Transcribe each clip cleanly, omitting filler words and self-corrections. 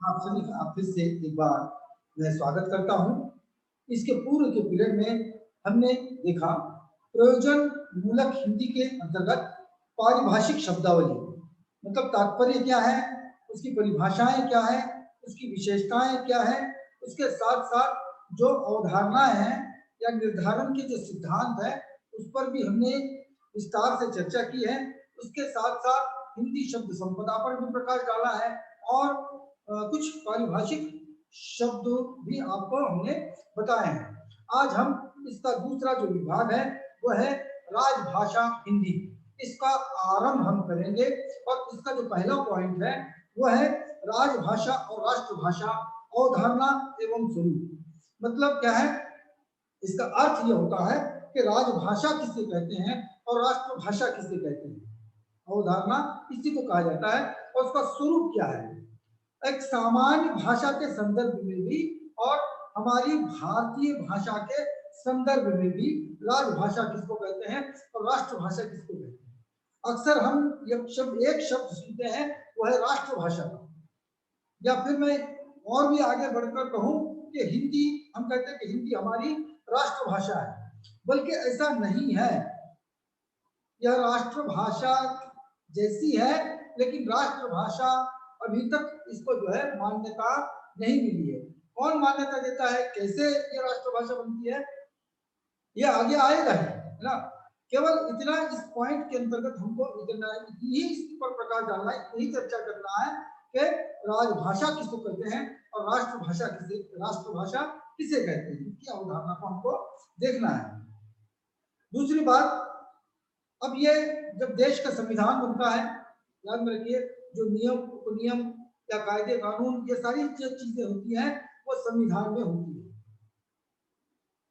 आप सभी का फिर से एक बार मैं स्वागत करता हूं। इसके पूर्व के पीरियड में हमने देखा प्रयोजन मूलक हिंदी के अंतर्गत पारिभाषिक शब्दावली, मतलब तात्पर्य क्या है, उसकी परिभाषाएं क्या है, उसकी विशेषताएं क्या है, उसके साथ साथ जो अवधारणाएं हैं या निर्धारण के जो सिद्धांत है उस पर भी हमने विस्तार से चर्चा की है। उसके साथ साथ हिंदी शब्द संपदा पर भी प्रकाश डाला है और कुछ पारिभाषिक शब्द भी आपको हमने बताए हैं। आज हम इसका दूसरा जो विभाग है वो है राजभाषा हिंदी। इसका आरंभ हम करेंगे और इसका जो पहला पॉइंट है वो है राजभाषा और राष्ट्रभाषा अवधारणा एवं स्वरूप। मतलब क्या है, इसका अर्थ यह होता है कि राजभाषा किसे कहते हैं और राष्ट्रभाषा किसे कहते हैं। अवधारणा इसी को कहा जाता है और उसका स्वरूप क्या है। एक सामान्य भाषा के संदर्भ में भी और हमारी भारतीय भाषा के संदर्भ में भी राजभाषा किसको कहते हैं और राष्ट्रभाषा किसको कहते हैं। अक्सर हम एक शब्द सुनते हैं वो है राष्ट्रभाषा, या फिर मैं और भी आगे बढ़कर कहूं कि हिंदी, हम कहते हैं कि हिंदी हमारी राष्ट्रभाषा है, बल्कि ऐसा नहीं है। यह राष्ट्रभाषा जैसी है लेकिन राष्ट्रभाषा अभी तक इसको जो है मान्यता नहीं मिली है। कौन मान्यता देता है, कैसे ये राष्ट्रभाषा बनती है, ये आगे आएगा है ना। केवल इतना इस पॉइंट के अंतर्गत हमको इतना ही इस पर प्रकाश डालना है, यही चर्चा करना है कि राजभाषा किसको कहते हैं और राष्ट्रभाषा किसे कहते हैं, इसकी अवधारणा को हमको देखना है। दूसरी बात, अब ये जब देश का संविधान बनता है, याद में रखिए जो नियम उपनियम या कायदे कानून ये सारी जो चीजें होती हैं वो संविधान में होती है।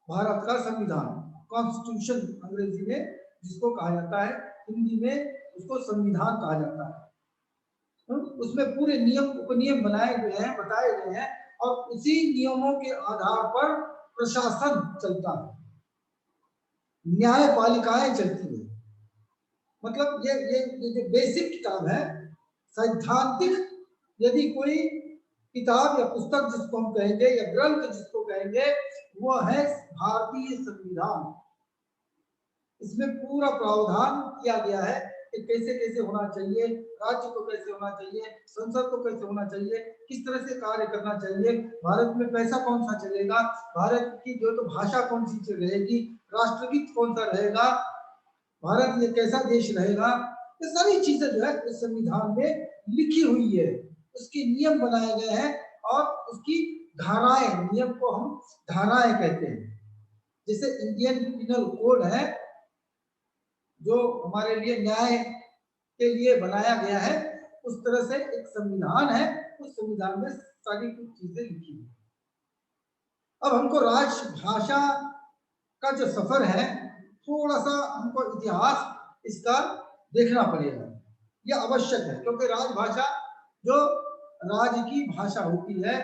भारत का संविधान, कॉन्स्टिट्यूशन अंग्रेजी में जिसको कहा जाता है, हिंदी में उसको संविधान कहा जाता है। उसमें पूरे नियम उपनियम बनाए गए हैं, बताए गए हैं और उसी नियमों के आधार पर प्रशासन चलता है, न्यायपालिकाएं चलती है। मतलब ये जो बेसिक किताब है, सैद्धांतिक यदि कोई किताब या पुस्तक जिसको हम कहेंगे या ग्रंथ जिसको कहेंगे वो है भारतीय संविधान। इसमें पूरा प्रावधान किया गया है कि कैसे कैसे होना चाहिए, राज्य को कैसे होना चाहिए, संसद को कैसे होना चाहिए, किस तरह से कार्य करना चाहिए, भारत में पैसा कौन सा चलेगा, भारत की जो तो भाषा कौन सी रहेगी, राष्ट्रगीत कौन सा रहेगा, भारत ये कैसा देश रहेगा, ये सारी चीजें जो है इस संविधान में लिखी हुई है। उसके नियम बनाए गए हैं और उसकी धाराएं, नियम को हम धाराएं कहते हैं। जैसे इंडियन पिनल कोड है जो हमारे लिए न्याय के लिए बनाया गया है, उस तरह से एक संविधान है, उस संविधान में सारी कुछ चीजें लिखी है। अब हमको राजभाषा का जो सफर है, थोड़ा सा हमको इतिहास इसका देखना पड़ेगा, यह आवश्यक है, क्योंकि राजभाषा जो राज्य की भाषा होती है,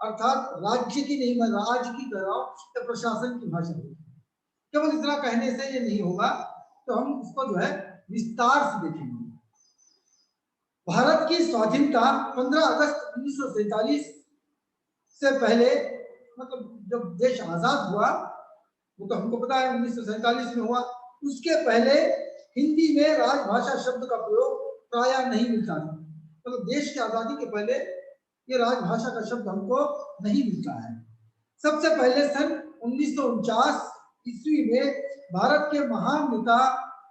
अर्थात राज्य की नहीं, मैं राज्य की कह रहा हूं, तो प्रशासन की भाषा होती है। केवल इतना कहने से ये नहीं होगा, तो हम इसको जो है विस्तार से देखेंगे। भारत की स्वाधीनता 15 अगस्त 1947 से पहले, मतलब जब देश आजाद हुआ, वो तो हमको पता है 1947 में हुआ, उसके पहले हिंदी में राजभाषा शब्द का प्रयोग प्रायः नहीं मिलता था। मतलब देश की आजादी के पहले ये राजभाषा का शब्द हमको नहीं मिलता है। सबसे पहले सन 1949 ईस्वी में भारत के महान नेता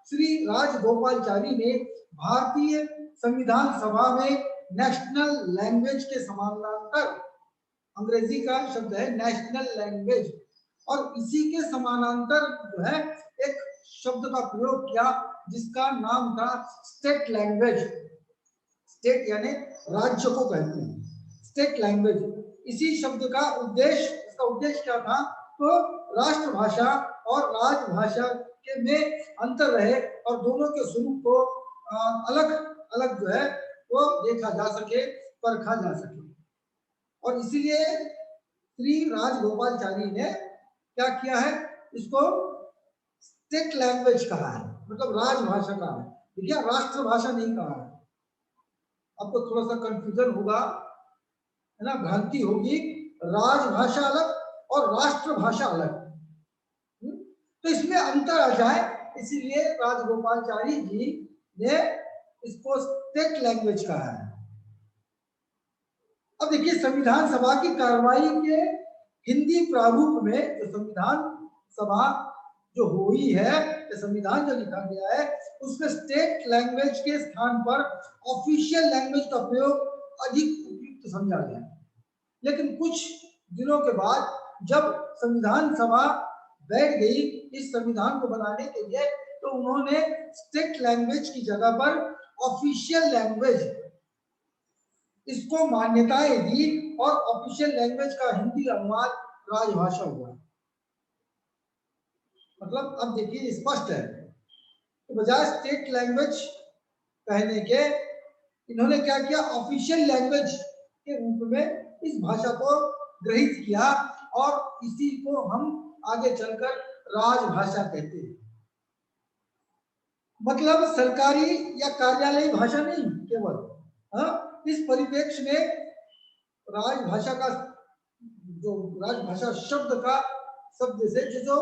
श्री राजगोपालचारी ने भारतीय संविधान सभा में नेशनल लैंग्वेज के समानांतर, अंग्रेजी का शब्द है नेशनल लैंग्वेज, और इसी के समानांतर जो है एक शब्द का प्रयोग किया जिसका नाम था स्टेट लैंग्वेज। स्टेट यानी राज्य को कहते हैं, स्टेट लैंग्वेज। इसी शब्द का उद्देश्य, इसका उद्देश्य क्या था, तो राष्ट्रभाषा और राजभाषा के में अंतर रहे और दोनों के स्वरूप को अलग अलग जो है वो देखा जा सके, परखा जा सके। और इसीलिए श्री राजगोपालचारी ने क्या किया है, इसको स्टेट लैंग्वेज कहा है, मतलब राजभाषा कहा है, ठीक है, राष्ट्रभाषा नहीं कहा है। आपको थोड़ा सा कंफ्यूजन होगा है ना, भ्रांति होगी, राजभाषा अलग और राष्ट्रभाषा अलग। तो इसमें अंतर आ जाए, इसीलिए राजगोपालचारी जी ने इसको स्टेट लैंग्वेज कहा है। अब देखिए, संविधान सभा की कार्रवाई के हिंदी प्रारूप में जो संविधान सभा जो हुई है, संविधान जो लिखा गया है, उसमें स्टेट लैंग्वेज के स्थान पर ऑफिशियल लैंग्वेज का प्रयोग अधिक उपयुक्त समझा गया। लेकिन कुछ दिनों के बाद जब संविधान सभा बैठ गई इस संविधान को बनाने के लिए, तो उन्होंने स्टेट लैंग्वेज की जगह पर ऑफिशियल लैंग्वेज इसको मान्यताएं दी और ऑफिशियल लैंग्वेज का हिंदी अनुवाद राजभाषा हुआ। मतलब अब देखिए स्पष्ट है, तो बजाय स्टेट लैंग्वेज कहने के इन्होंने क्या किया, ऑफिशियल लैंग्वेज के रूप में इस भाषा को ग्रहित किया और इसी को हम आगे चलकर राजभाषा कहते हैं। मतलब सरकारी या कार्यालयी भाषा नहीं केवल, इस परिप्रेक्ष्य में राजभाषा का जो राजभाषा शब्द से जो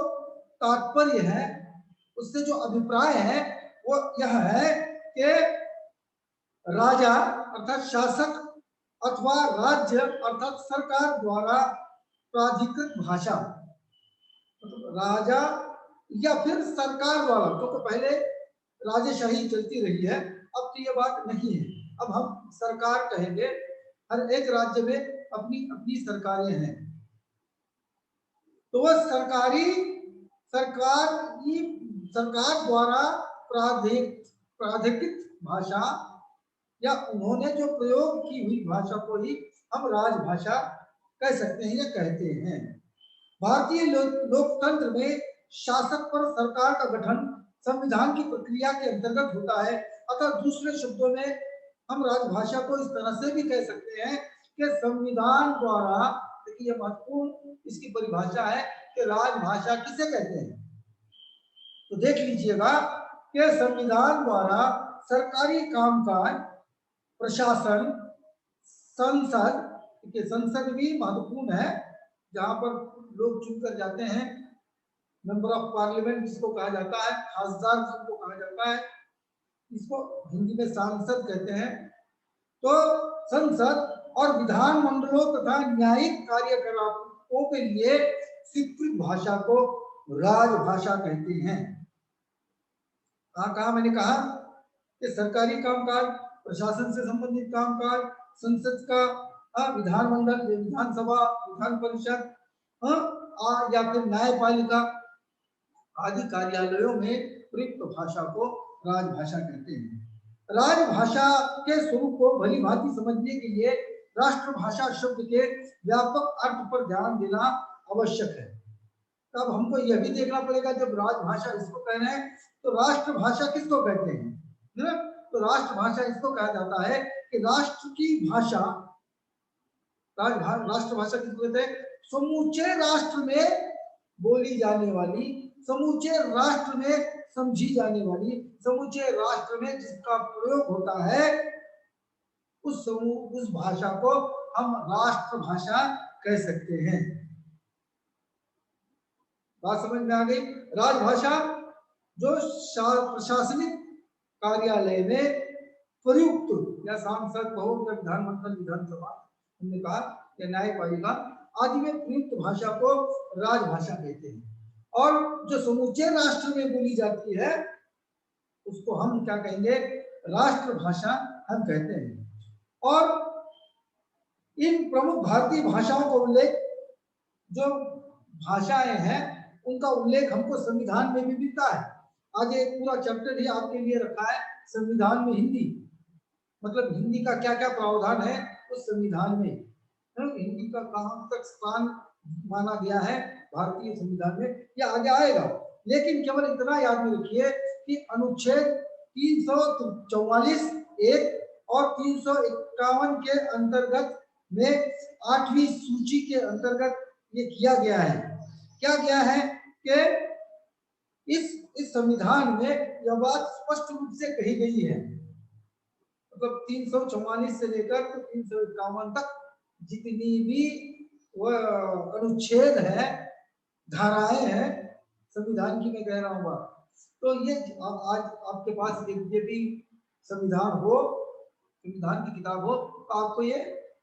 तात्पर्य है, उससे जो अभिप्राय है वो यह है कि राजा अर्थात शासक अथवा राज्य अर्थात सरकार द्वारा प्राधिकृत भाषा, मतलब राजा या फिर सरकार द्वारा, तो पहले राजेशाही चलती रही है, अब तो ये बात नहीं है, अब हम सरकार कहेंगे। हर एक राज्य में अपनी अपनी सरकारें हैं, तो वह सरकार द्वारा प्राधिकृत भाषा या उन्होंने जो प्रयोग की हुई भाषा को ही हम राजभाषा कह सकते हैं या कहते हैं। भारतीय लोकतंत्र में शासक पर सरकार का गठन संविधान की प्रक्रिया के अंतर्गत होता है, अतः दूसरे शब्दों में हम राजभाषा को इस तरह से भी कह सकते हैं कि संविधान द्वारा, देखिए महत्वपूर्ण इसकी परिभाषा है कि राजभाषा किसे कहते हैं। तो देख लीजिएगा कि संविधान द्वारा सरकारी कामकाज, प्रशासन, संसद, संसद भी महत्वपूर्ण है, जहां पर लोग चुनकर जाते हैं, मेंबर ऑफ पार्लियामेंट जिसको कहा जाता है, खासदार जिसको कहा जाता है, इसको हिंदी में सांसद कहते हैं। तो संसद और विधानमंडलों तथा न्यायिक कार्यकलापों के लिए स्वीकृत भाषा को राजभाषा कहते हैं। कहा मैंने कहा कि सरकारी कामकाज, प्रशासन से संबंधित कामकाज, संसद का, विधानमंडल, विधानसभा, विधान परिषद, या फिर न्यायपालिका आदि कार्यालयों में प्रयुक्त भाषा को राजभाषा कहते हैं। राजभाषा के स्वरूप को भली भांति समझने के लिए राष्ट्रभाषा शब्द के व्यापक अर्थ पर ध्यान देना आवश्यक है। तब हमको यह भी देखना पड़ेगा, जब राजभाषा इसको कह रहे हैं तो राष्ट्रभाषा किसको कहते हैं ना? तो राष्ट्रभाषा इसको कहा जाता है कि राष्ट्र की भाषा, राष्ट्रभाषा किसको कहते हैं? समूचे राष्ट्र में बोली जाने वाली, समूचे राष्ट्र में समझी जाने वाली, समूचे राष्ट्र में जिसका प्रयोग होता है, उस भाषा को हम राष्ट्रभाषा कह सकते हैं। बात समझ में आ गई? राजभाषा जो प्रशासनिक कार्यालय में प्रयुक्त या सांसद भवन या विधानमंडल, विधानसभा, हमने कहा या न्यायपालिका आदि में प्रयुक्त भाषा को राजभाषा कहते हैं। और जो समूचे राष्ट्र में बोली जाती है उसको हम क्या कहेंगे? राष्ट्रभाषा हम कहते हैं। और इन प्रमुख भारतीय भाषाओं का उल्लेख, जो भाषाएं हैं उनका उल्लेख हमको संविधान में भी मिलता है। आगे एक पूरा चैप्टर ही आपके लिए रखा है संविधान में हिंदी, मतलब हिंदी का क्या क्या प्रावधान है उस संविधान में, हिंदी का कहां तक स्थान माना गया है भारतीय संविधान में, यह आगे आएगा। लेकिन केवल इतना याद में रखिए कि अनुच्छेद 344 एक और 351 के अंतर्गत में 8वीं सूची के अंतर्गत ये किया गया है। क्या गया है कि इस संविधान में यह बात स्पष्ट रूप से कही गई है, मतलब 344 से लेकर 351 तक जितनी भी वह अनुच्छेद है, धाराएं हैं संविधान की, मैं कह रहा हूँ, तो ये आज आपके पास ये भी संविधान हो, संविधान की किताब हो, तो आपको ये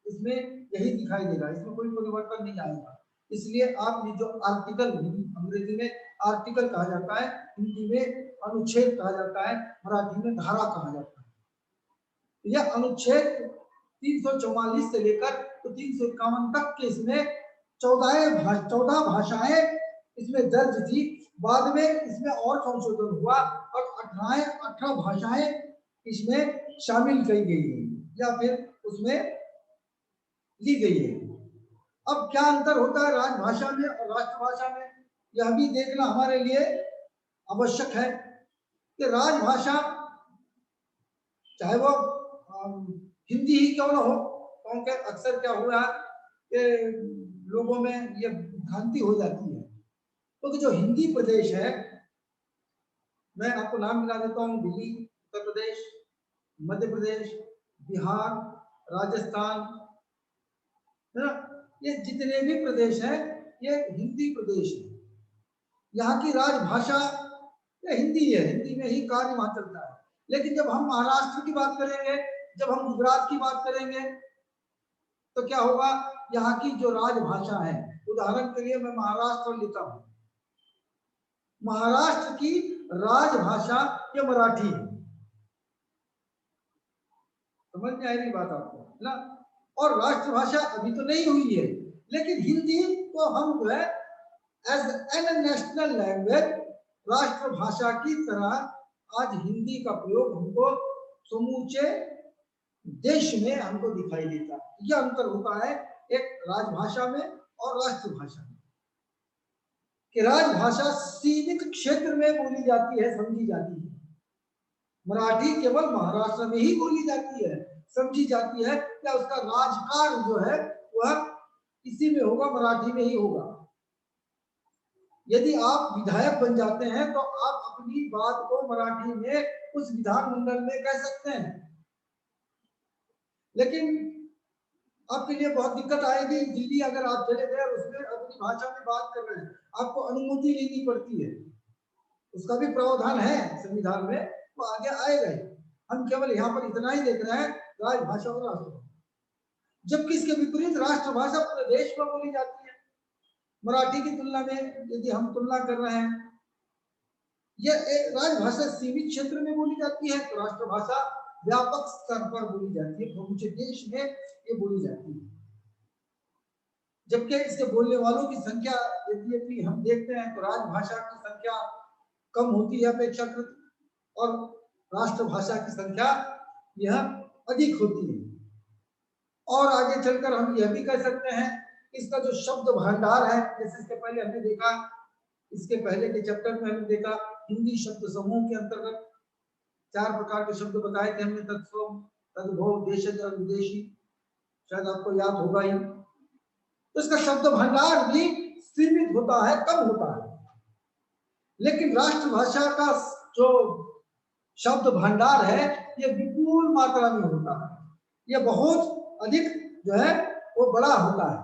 इसमें यही दिखाई देगा, इसमें कोई परिवर्तन नहीं आएगा। इसलिए आप ये जो आर्टिकल, अंग्रेजी में आर्टिकल कहा जाता है, हिंदी में अनुच्छेद कहा जाता है, मराठी में धारा कहा जाता है। यह अनुच्छेद 344 से लेकर तो 351 तक के इसमें 14 भाषाएं इसमें दर्ज थी। बाद में इसमें और संशोधन हुआ और 18 भाषाएं इसमें शामिल की गई है या फिर उसमें ली गई है। अब क्या अंतर होता है राजभाषा में और राष्ट्रभाषा में, यह भी देखना हमारे लिए आवश्यक है कि राजभाषा चाहे वो हिंदी ही क्यों ना हो, क्योंकि अक्सर क्या हुआ कि लोगों में ये भ्रांति हो जाती है। तो जो हिंदी प्रदेश है, मैं आपको नाम मिला देता हूँ, दिल्ली, उत्तर प्रदेश, मध्य प्रदेश, बिहार, राजस्थान, है ना, ये जितने भी प्रदेश हैं ये हिंदी प्रदेश है। यहाँ की राजभाषा ये हिंदी है, हिंदी में ही कार्य वहां चलता है। लेकिन जब हम महाराष्ट्र की बात करेंगे, जब हम गुजरात की बात करेंगे, तो क्या होगा, यहाँ की जो राजभाषा है, उदाहरण के लिए मैं महाराष्ट्र लेता हूं, महाराष्ट्र की राजभाषा ये मराठी है। समझ में आई रही बात आपको, है ना। और राष्ट्रभाषा अभी तो नहीं हुई है, लेकिन हिंदी तो हम जो है एज एन नेशनल लैंग्वेज, राष्ट्रभाषा की तरह आज हिंदी का प्रयोग हमको समूचे देश में हमको दिखाई देता है। यह अंतर होता है एक राजभाषा में और राष्ट्रभाषा में, कि राजभाषा सीमित क्षेत्र में बोली जाती है, समझी जाती है। मराठी केवल महाराष्ट्र में ही बोली जाती है, समझी जाती है, या उसका राजकाज जो है वह इसी में होगा, मराठी में ही होगा। यदि आप विधायक बन जाते हैं तो आप अपनी बात को मराठी में उस विधानमंडल में कह सकते हैं, लेकिन आपके लिए बहुत दिक्कत आएगी। दिल्ली अगर आप चले गए और उसमें अपनी भाषा में बात कर रहे हैं, आपको अनुमति लेनी पड़ती है, उसका भी प्रावधान है संविधान में, वो आगे आएगा ही। हम केवल यहाँ पर इतना ही देख रहे हैं, राजभाषा और राष्ट्रभाषा, जबकि इसके विपरीत राष्ट्रभाषा पूरे देश में बोली जाती है। मराठी की तुलना में यदि हम तुलना कर रहे हैं, यह राजभाषा सीमित क्षेत्र में बोली जाती है, तो राष्ट्रभाषा व्यापक स्तर पर बोली जाती है, समूचे देश में ये बोली जाती है। जबकि इसके बोलने वालों की संख्या यदि हम देखते हैं तो राजभाषा की संख्या कम होती है अपेक्षाकृत, और राष्ट्रभाषा की संख्या यह अधिक होती है। और आगे चलकर हम यह भी कह सकते हैं, इसका जो शब्द भंडार है, जैसे इसके पहले हमने देखा, इसके पहले के चैप्टर में हमने देखा हिंदी शब्द समूह के अंतर्गत 4 प्रकार के शब्द बताए थे हमने, तत्सम, तद्भव, देशज और विदेशी, शायद आपको याद होगा ही। तो इसका शब्द भंडार भी सीमित होता है, कम होता है। लेकिन राष्ट्रभाषा का जो शब्द भंडार है ये विपुल मात्रा में होता है, ये बहुत अधिक जो है वो बड़ा होता है,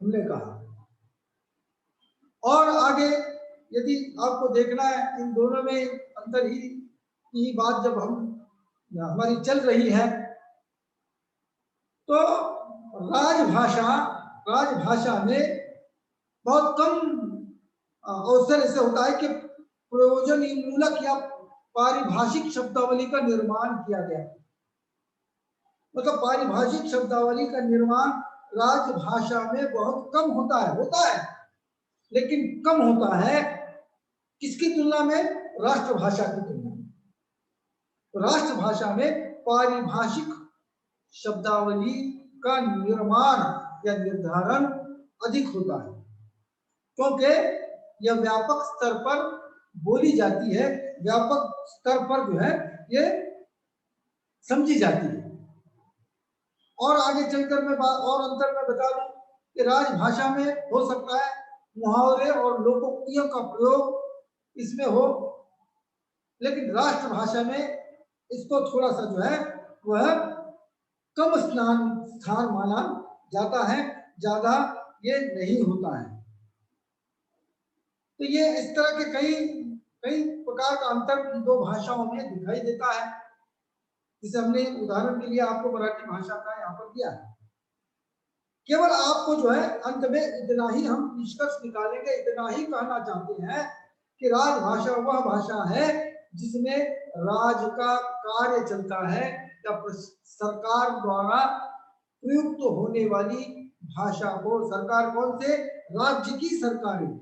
हमने कहा। और आगे यदि आपको देखना है, इन दोनों में अंतर ही की बात जब हम हमारी चल रही है, तो राजभाषा में बहुत कम अवसर ऐसे होता है कि प्रयोजन मूलक या पारिभाषिक शब्दावली का निर्माण किया गया। मतलब पारिभाषिक शब्दावली का निर्माण राजभाषा में बहुत कम होता है, लेकिन कम होता है किसकी तुलना में, राष्ट्रभाषा की तुलना में। राष्ट्रभाषा में पारिभाषिक शब्दावली का निर्माण या निर्धारण अधिक होता है, क्योंकि यह व्यापक स्तर पर बोली जाती है, व्यापक स्तर पर जो है ये समझी जाती है। और आगे चलकर मैं और अंतर में बता दूं कि राजभाषा में हो सकता है मुहावरे और लोकोक्तियों का प्रयोग इसमें हो, लेकिन राष्ट्रभाषा में इसको थोड़ा सा जो है वह कम स्थान माना जाता है, ज्यादा ये नहीं होता है। तो ये इस तरह के कई कई प्रकार का अंतर इन दो भाषाओं में दिखाई देता है। जिसे हमने उदाहरण के लिए आपको मराठी भाषा का यहाँ पर दिया है। केवल आपको जो है अंत में इतना ही हम निष्कर्ष निकालेंगे, इतना ही कहना चाहते हैं कि राजभाषा वह भाषा है जिसमें राज का कार्य चलता है या सरकार द्वारा प्रयुक्त होने वाली भाषा को, सरकार कौन से, राज्य की सरकारें,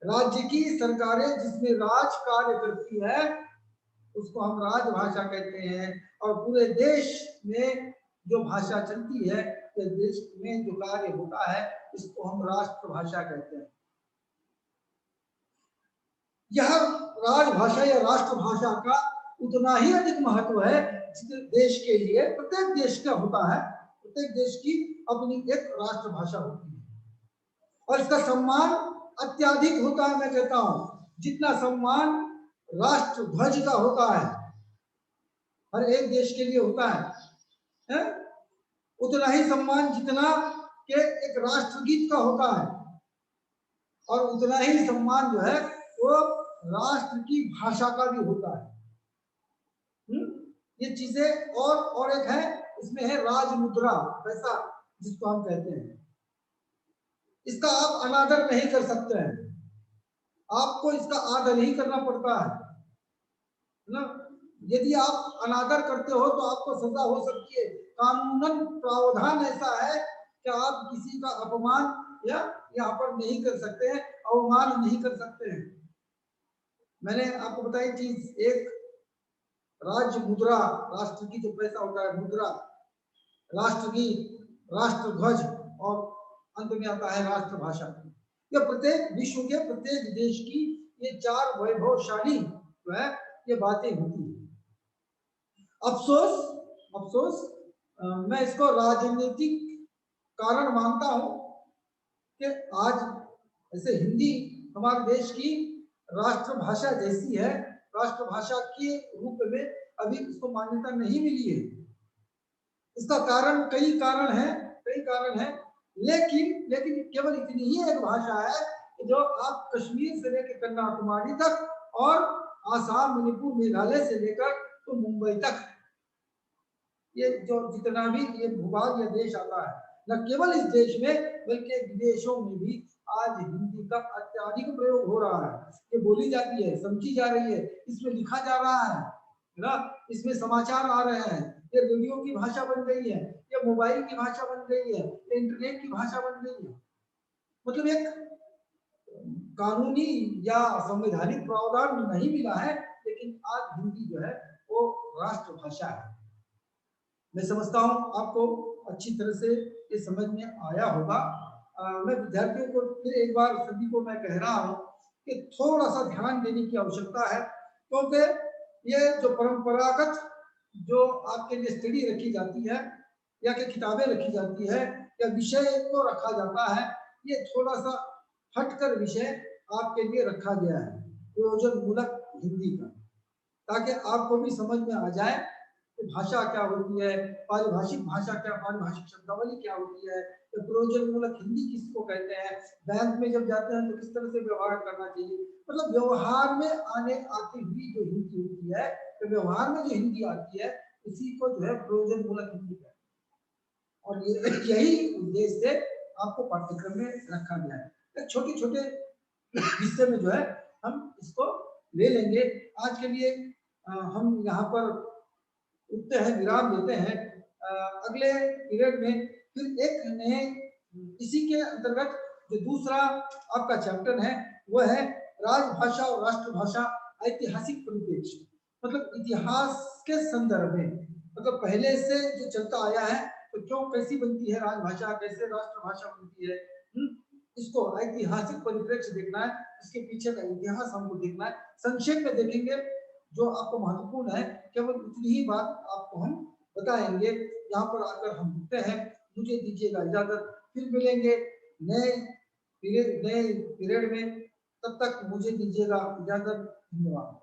राज्य की सरकारें जिसमें राज कार्य करती है उसको हम राजभाषा कहते हैं। और पूरे देश में जो भाषा चलती है, देश में जो कार्य होता है, इसको हम राष्ट्रभाषा कहते हैं। यह राजभाषा या राष्ट्रभाषा का उतना ही अधिक महत्व है जितने देश के लिए, प्रत्येक देश का होता है, प्रत्येक देश की अपनी एक राष्ट्रभाषा होती है और इसका सम्मान अत्यधिक होता है। मैं कहता हूं जितना सम्मान राष्ट्र ध्वज का होता है, हर एक देश के लिए होता है, उतना ही सम्मान जितना के एक राष्ट्रगीत का होता है, और उतना ही सम्मान जो है वो राष्ट्र की भाषा का भी होता है। ये चीजें, और एक है इसमें है राजमुद्रा, पैसा जिसको हम कहते हैं, इसका आप अनादर नहीं कर सकते हैं, आपको इसका आदर ही करना पड़ता है ना। यदि आप अनादर करते हो तो आपको सजा हो सकती है। कानूनन प्रावधान ऐसा है कि आप किसी का अपमान या यहाँ पर नहीं कर सकते हैं, अवमान नहीं कर सकते हैं। मैंने आपको बताई चीज, एक राज्य मुद्रा, राष्ट्र की जो पैसा होता है मुद्रा, राष्ट्रगीत, राष्ट्रध्वज, और अंत में आता है राष्ट्रभाषा। यह प्रत्येक विश्व के प्रत्येक देश की ये चार वैभवशाली जो है ये बातें होती है। अफसोस मैं इसको राजनीतिक कारण मानता हूं कि आज ऐसे हिंदी हमारे देश की राष्ट्रभाषा जैसी है, राष्ट्रभाषा के रूप में अभी इसको मान्यता नहीं मिली है। इसका कारण कई कारण है, लेकिन केवल इतनी ही एक भाषा है कि जो आप कश्मीर से लेकर कन्याकुमारी तक और आसाम, मणिपुर, मेघालय से लेकर तो मुंबई तक, ये जो जितना भी ये भूभाग या देश आता है, न केवल इस देश में बल्कि विदेशों में भी आज हिंदी का अत्यधिक प्रयोग हो रहा है। ये बोली जाती है, समझी जा रही है, इसमें लिखा जा रहा है ना, इसमें समाचार आ रहे हैं, ये रेडियो की भाषा बन गई है, ये मोबाइल की भाषा बन गई है, ये इंटरनेट की भाषा बन गई है। मतलब एक कानूनी या संवैधानिक प्रावधान नहीं मिला है, लेकिन आज हिंदी जो है वो राष्ट्रभाषा है। मैं समझता हूं आपको अच्छी तरह से ये समझ में आया होगा। मैं विद्यार्थियों को फिर एक बार सभी को मैं कह रहा हूं कि थोड़ा सा ध्यान देने की आवश्यकता है, क्योंकि ये जो परंपरागत जो आपके लिए स्टडी रखी जाती है या कि किताबें रखी जाती है या विषय को रखा जाता है, ये थोड़ा सा हटकर विषय आपके लिए रखा गया है, प्रयोजन मूलक हिंदी का, ताकि आपको भी समझ में आ जाए कि भाषा क्या होती है, पारिभाषिक भाषा क्या, पारिभाषिक शब्दावली क्या होती है, तो प्रयोजन मूलक हिंदी किसको कहते हैं, बैंक में जब जाते हैं तो किस तरह से व्यवहार करना चाहिए। मतलब व्यवहार में आती हुई जो हिंदी होती है, तो व्यवहार में जो हिंदी आती है इसी को जो है प्रयोजन मूलक हिंदी कहते हैं। और यही उद्देश्य से आपको पाठ्यक्रम में रखा गया है। छोटे छोटे हिस्से में जो है हम इसको ले लेंगे। आज के लिए हम यहाँ पर उठते हैं, विराम देते हैं। अगले पीरियड में फिर एक नए इसी के अंतर्गत जो दूसरा आपका चैप्टर है वह है राजभाषा और राष्ट्रभाषा ऐतिहासिक परिप्रेक्ष्य, मतलब इतिहास के संदर्भ में, मतलब पहले से जो चलता आया है तो क्यों कैसी बनती है राजभाषा, कैसे राष्ट्रभाषा बनती है, इसको ऐतिहासिक परिप्रेक्ष्य देखना है, इसके पीछे का इतिहास हमको देखना है। संक्षेप में देखेंगे, जो आपको महत्वपूर्ण है केवल उतनी ही बात आपको हम बताएंगे। यहाँ पर आकर हम रुकते हैं, मुझे दीजिएगा इजाजत, फिर मिलेंगे नए पीरियड में, तब तक मुझे दीजिएगा इजाजत। धन्यवाद।